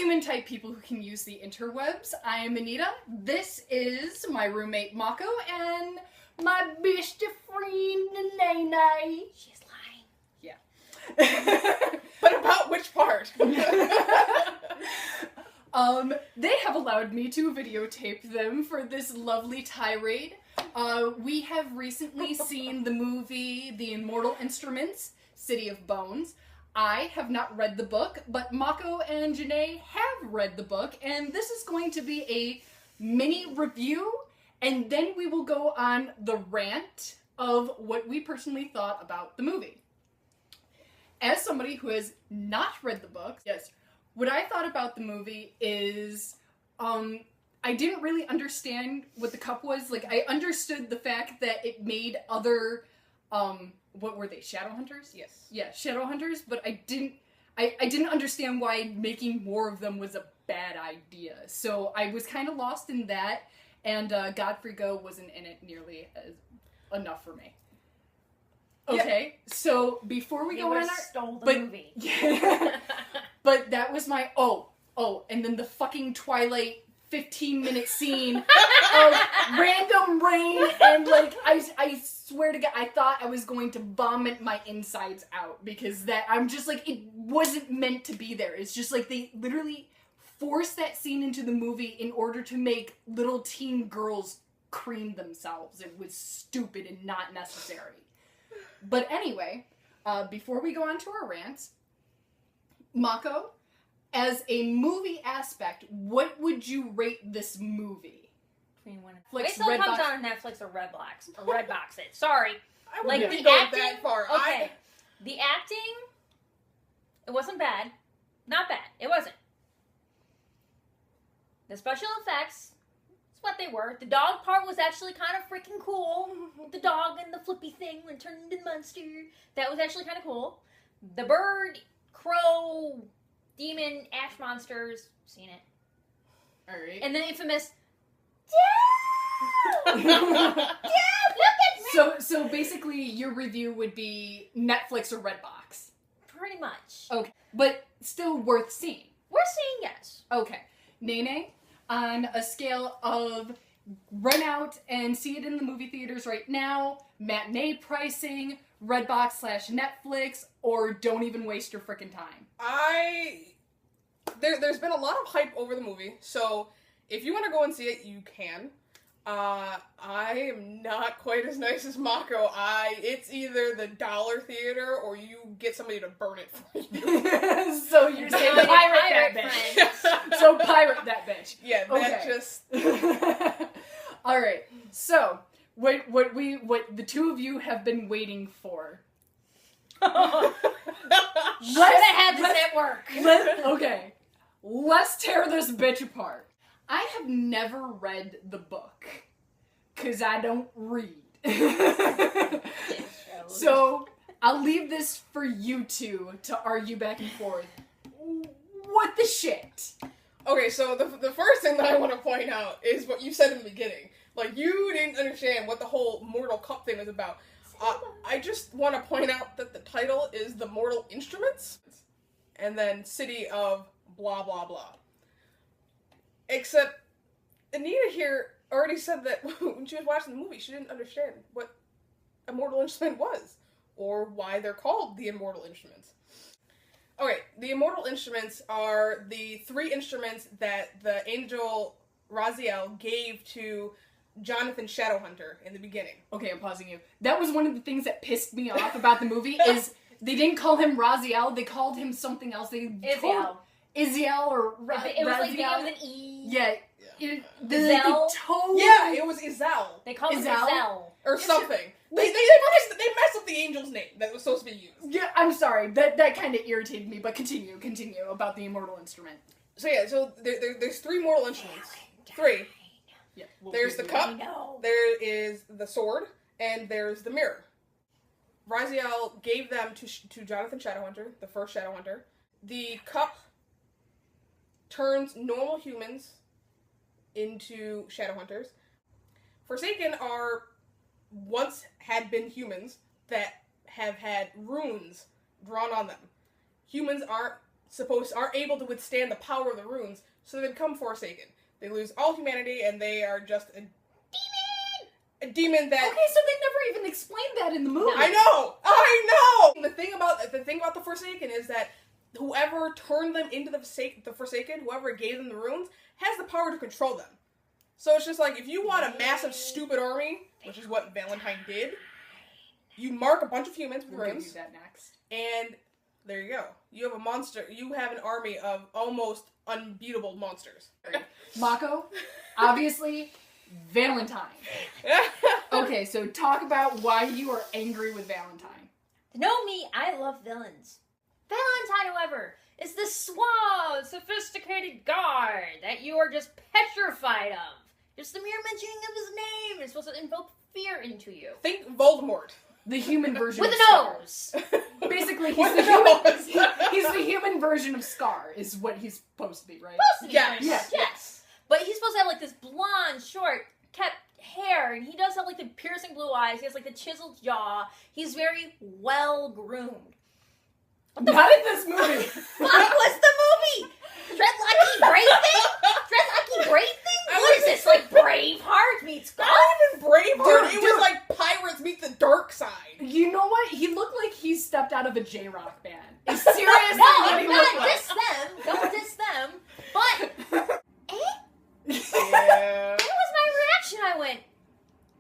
human-type people who can use the interwebs. I am Anita. This is my roommate Mako and my best friend Nene. She's lying. Yeah. But about which part? They have allowed me to videotape them for this lovely tirade. We have recently seen the movie The Immortal Instruments, City of Bones. I have not read the book, but Mako and Janae have read the book, and this is going to be a mini review, and then we will go on the rant of what we personally thought about the movie. As somebody who has not read the book, yes, what I thought about the movie is, I didn't really understand what the cup was. Like, I understood the fact that it made other, what were they, Shadowhunters? Yes. Yeah, Shadowhunters, but I didn't understand why making more of them was a bad idea. So I was kind of lost in that, and Godfrey Go wasn't in it nearly enough for me. Okay, yeah. So before we go on stole the movie. Yeah, but that was my, and then the fucking Twilight 15-minute scene of random rain, and like, I swear to God, I thought I was going to vomit my insides out, because that, I'm just like, it wasn't meant to be there. It's just like, they literally forced that scene into the movie in order to make little teen girls cream themselves. It was stupid and not necessary. But anyway, before we go on to our rants, Mako, as a movie aspect, what would you rate this movie? Between one Netflix, it still comes Redbox. out on Netflix or Redbox. Or Redbox it. Sorry. I Like, wouldn't the go acting, that far. Okay. The acting, it wasn't bad. Not bad. It wasn't. The special effects, it's what they were. The dog part was actually kind of freaking cool. The dog and the flippy thing when it turned into the monster. That was actually kind of cool. The bird, crow, demon, ash monsters, seen it. Alright. And the infamous, Dad, look at me! So basically your review would be Netflix or Redbox. pretty much. Okay. But still worth seeing. We're seeing yes. Okay. Nene, on a scale of run out and see it in the movie theaters right now, matinee pricing, Redbox/Netflix, or don't even waste your frickin' time. There's been a lot of hype over the movie, so if you want to go and see it, you can. I am not quite as nice as Mako. It's either the dollar theater or you get somebody to burn it for you. So you're saying pirate that bitch. So pirate that bitch. Yeah, that just... Alright, so, what the two of you have been waiting for. Should have had this at work. Okay, let's tear this bitch apart. I have never read the book, because I don't read. So, I'll leave this for you two to argue back and forth. What the shit? Okay, so the first thing that I want to point out is what you said in the beginning. Like, you didn't understand what the whole Mortal Cup thing was about. I just want to point out that the title is The Mortal Instruments, and then City of blah blah blah. Except, Anita here already said that when she was watching the movie, she didn't understand what a mortal instrument was, or why they're called the Immortal Instruments. Okay, the Immortal Instruments are the 3 instruments that the angel Raziel gave to Jonathan Shadowhunter in the beginning. Okay, I'm pausing you. That was one of the things that pissed me off about the movie, is they didn't call him Raziel, they called him something else. Iziel. Iziel or It was like Raziel. with an E. Yeah. Izel? Yeah, it was Izel. They called him Izel? Izel. Or something. They messed up the angel's name that was supposed to be used. Yeah, I'm sorry. That kind of irritated me, but continue about the Immortal Instrument. So yeah, so there's 3 mortal instruments. 3. Yeah. There's the cup, there is the sword, and there's the mirror. Raziel gave them to Jonathan Shadowhunter, the first Shadowhunter. The cup turns normal humans into Shadowhunters. Forsaken are once had been humans that have had runes drawn on them. Humans aren't aren't able to withstand the power of the runes, so they become Forsaken. They lose all humanity, and they are just a demon that. Okay, so they never even explained that in the movie. I know. The thing about the Forsaken is that whoever turned them into the Forsaken, whoever gave them the runes, has the power to control them. So it's just like, if you want a massive, stupid army, which is what Valentine did, you mark a bunch of humans with runes. We'll do that next. And there you go. You have a monster. You have an army of almost unbeatable monsters. Mako, obviously, Valentine. Okay, so talk about why you are angry with Valentine. To know me, I love villains. Valentine, however, is the suave, sophisticated guard that you are just petrified of. Just the mere mentioning of his name is supposed to invoke fear into you. Think Voldemort. The human version With of a Scar. nose! Basically, With a nose. he's the human version of Scar, is what he's supposed to be, right? Supposed to be Yes. yes. Yes. But he's supposed to have like this blonde, short, kept hair, and he does have like the piercing blue eyes, he has like the chiseled jaw, he's very well groomed. Not in this movie. What was the movie? Dreadlucky Great Thing? Dreadlucky Great Thing? What is this, like Braveheart meets Not golf? even Braveheart. Dude, It was like Pirates meet the dark side. You know what? He looked like he stepped out of a J-Rock band. It's seriously No, what he don't looked like. diss them. Don't diss them. But, Yeah. that was my reaction. I went,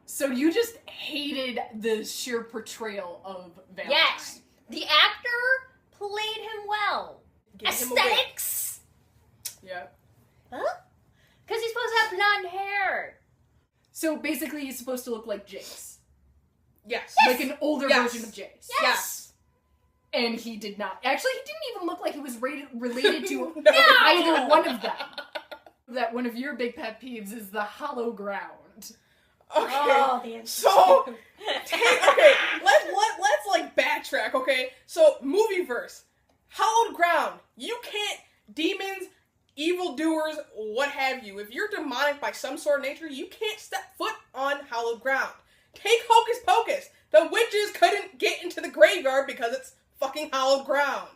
So you just hated the sheer portrayal of Valentine. yes. The actor played him well. Give him a wig. Aesthetics? Yeah. Huh? Because he's supposed to have blonde hair. So basically he's supposed to look like Jace. Yes. Like an older Yes. version of Jace. Yes. And he did not. Actually, he didn't even look like he was related to No. either one of them. That one of your big pet peeves is the hollow ground. Okay. Oh, the So, okay, let's like backtrack, okay? So, movie verse. Hallowed ground. You can't, demons, evildoers, what have you. If you're demonic by some sort of nature, you can't step foot on hallowed ground. Take Hocus Pocus. The witches couldn't get into the graveyard because it's fucking hallowed ground.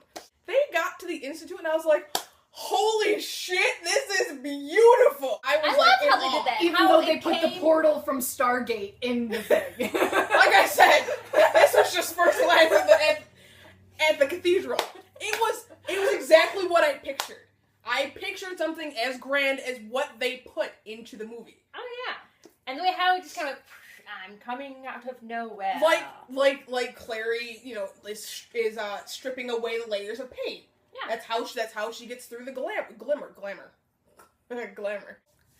They got to the Institute and I was like, holy shit, this is beautiful. I was I like, loved in how they awe. did that. Even How though it they put the came- portal from Stargate in the thing. Like I said, this was just first glance at the cathedral. It was exactly what I pictured. I pictured something as grand as what they put into the movie. Oh, yeah. And the way how it just kind of, I'm coming out of nowhere. Like Clary, you know, is stripping away the layers of paint. Yeah. That's how she gets through the glamour.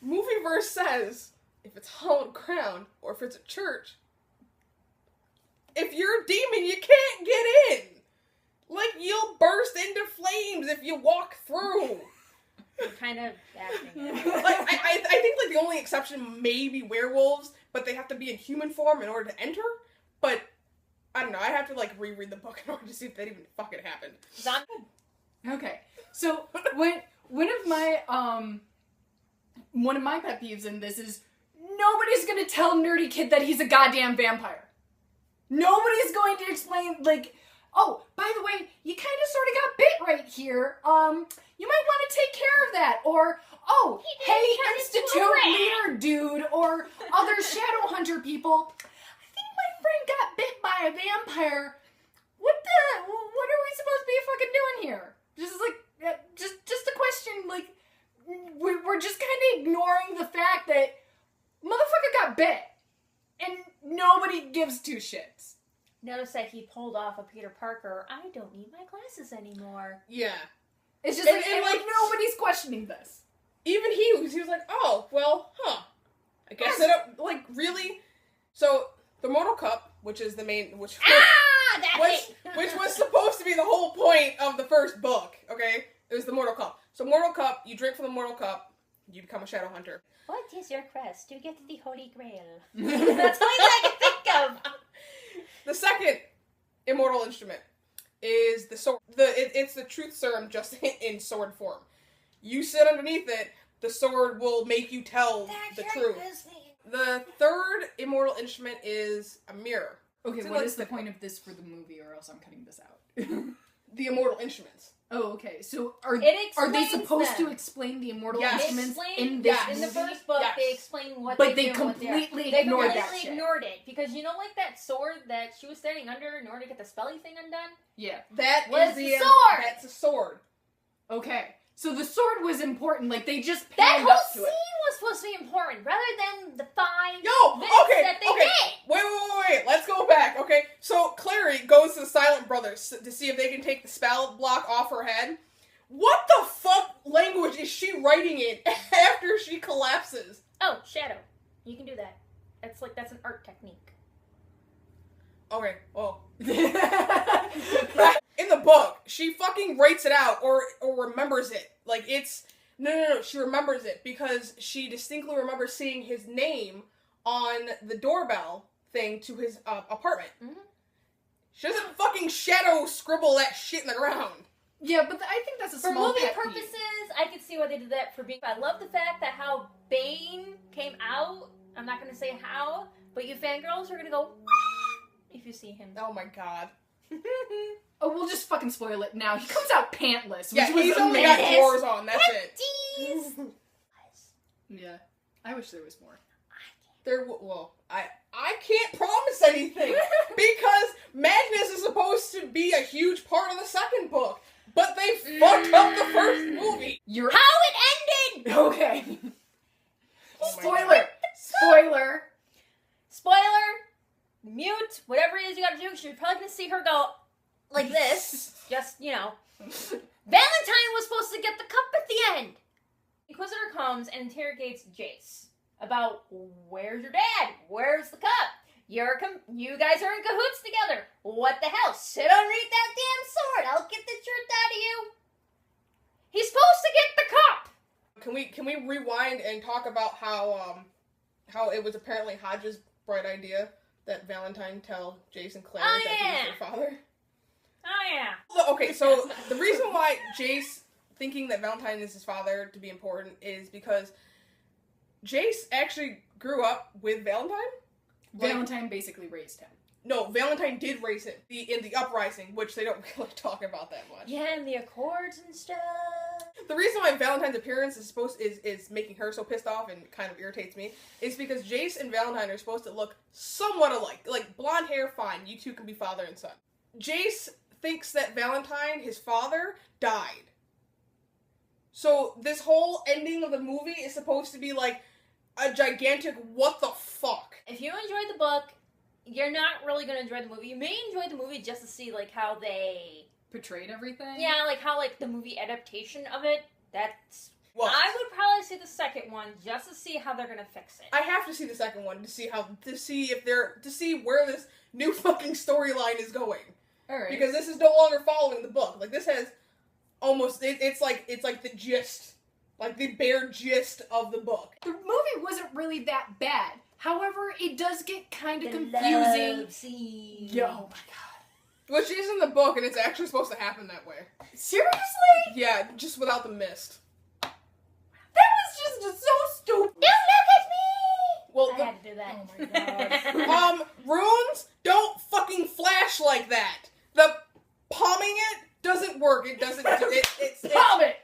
Movie verse says, if it's hallowed ground or if it's a church, if you're a demon, you can't get in. Like, you'll burst into flames if you walk through. You're kind of acting it. Like, I think like the only exception may be werewolves, but they have to be in human form in order to enter. But I don't know. I have to like reread the book in order to see if that even fucking happened. Zombie. Okay, so one of my pet peeves in this is nobody's gonna tell nerdy kid that he's a goddamn vampire. Nobody's going to explain, like, oh, by the way, you kind of sort of got bit right here. You might want to take care of that, or oh, He did turn hey, into Institute a rat. leader dude, or other shadow hunter people. I think my friend got bit by a vampire. What are we supposed to be fucking doing here? Just like, just a question. Like, we're just kind of ignoring the fact that motherfucker got bit, and nobody gives two shits. Notice that he pulled off a Peter Parker, I don't need my glasses anymore. Yeah. It's just And- like, and, like like, nobody's questioning this. Even he was like, oh, well, huh. I guess I don't, like, really? So, the Mortal Cup, which is the main, which was supposed to be the whole point of the first book, okay? It was the Mortal Cup. So, Mortal Cup, you drink from the Mortal Cup, you become a Shadow Hunter. What is your quest to get the Holy Grail? That's all I can think of. The second immortal instrument is the sword. It's the truth serum just in sword form. You sit underneath it, the sword will make you tell the truth. The third immortal instrument is a mirror. Okay, So what like is the point of this for the movie, or else I'm cutting this out? The immortal instruments. Oh, okay. So are It they explains supposed to them. explain the immortal Yes. instruments Explain- in this yes. In the movie? first book, Yes. they explain what But they they do and what they are. completely They ignored that completely shit. ignored it because you know, like that sword that she was standing under in order to get the spelling thing undone. Yeah. That Was is the the sword! That's a sword. Okay. So the sword was important. Like they just That panned whole up to scene it. was supposed to be important, rather than the 5 Yo, minutes okay, that they okay. did. Wait. Let's go back. Okay, so Clary goes to the Silent Brothers to see if they can take the spell block off her head. What the fuck language is she writing in after she collapses? Oh, shadow. You can do that. That's an art technique. Okay, well. In the book, she fucking writes it out or remembers it. Like, it's... No, she remembers it because she distinctly remembers seeing his name on the doorbell thing to his apartment. Mhm. She doesn't fucking shadow scribble that shit in the ground. Yeah, but I think that's a For small movie pet peeve. purposes, I could see why they did that for being... I love the fact that how Bane came out. I'm not going to say how, but you fangirls are going to go... if you see him. Oh my god. Oh, we'll just fucking spoil it now. He comes out pantless, which Yeah, was he's only got amazing. drawers on, that's it. Tease! Yeah. I wish there was more. I can't promise anything because Magnus is supposed to be a huge part of the second book, but they fucked up the first movie. You're How it ended! okay. Oh my Spoiler. Spoiler. Spoiler, mute, whatever it is you gotta do, 'cause you're probably gonna see her go like this. Just, Valentine was supposed to get the cup at the end. Inquisitor comes and interrogates Jace about, where's your dad? Where's the cup? You guys are in cahoots together. What the hell? Sit underneath that damn sword. I'll get the truth out of you. He's supposed to get the cup. Can we rewind and talk about how it was apparently Hodge's bright idea that Valentine tell Jace and Claire that he was their father? Oh yeah. Well, okay, so the reason why Jace thinking that Valentine is his father to be important is because Jace actually grew up with Valentine. Valentine basically raised him. No, Valentine did raise him in the uprising, which they don't really talk about that much. Yeah, and the accords and stuff. The reason why Valentine's appearance is making her so pissed off and kind of irritates me is because Jace and Valentine are supposed to look somewhat alike. Like, blonde hair, fine. You two can be father and son. Jace thinks that Valentine, his father, died. So this whole ending of the movie is supposed to be like a gigantic what the fuck. If you enjoyed the book, you're not really gonna enjoy the movie. You may enjoy the movie just to see how they Portrayed everything? how the movie adaptation of it. That's Well, I would probably see the second one just to see how they're gonna fix it. I have to see the second one to see where this new fucking storyline is going. Alright. Because this is no longer following the book. Like, this has almost it's like the gist. Like the bare gist of the book. The movie wasn't really that bad. However, it does get kind of The confusing. love scene. Yo, oh my god. Which is in the book, and it's actually supposed to happen that way. Seriously? Yeah, just without the mist. That was just so stupid. Don't look at me! Well, I had to do that. Oh my god. runes don't fucking flash like that. The palming it doesn't work. It doesn't do it. Stop it!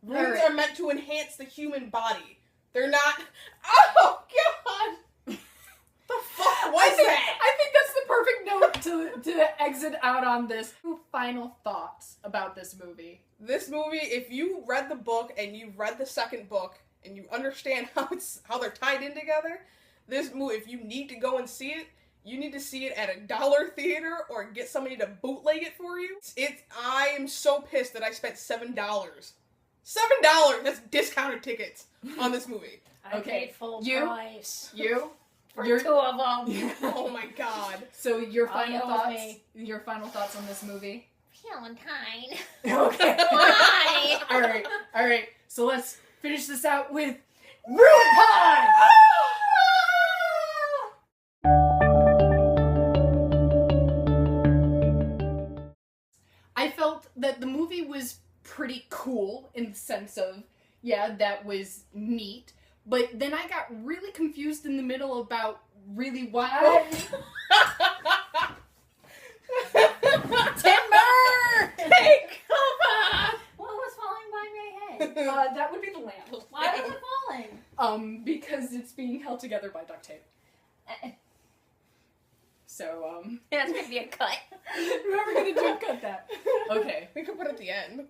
Runes Alright. are meant to enhance the human body. They're not. Oh god! The fuck was that? I think that's the perfect note to exit out on this. Final thoughts about this movie. This movie, if you read the book and you read the second book and you understand how they're tied in together, this movie, if you need to go and see it, you need to see it at a dollar theater or get somebody to bootleg it for you. I am so pissed that I spent $7. $7! That's discounted tickets on this movie. I Okay, paid full you- price You? for You're- 2 of them. Oh my god. So your Oh, final you owe thoughts? me. Your final thoughts on this movie? Valentine. Okay. Why? Alright. So let's finish this out with Ruin Time! I felt that the movie was pretty cool in the sense of, yeah, that was neat. But then I got really confused in the middle about really why. Timber! Hey, come That would be the lamp. Why was it falling? Because it's being held together by duct tape. So, That's gonna be a cut. we're gonna cut that. Okay. We could put it at the end.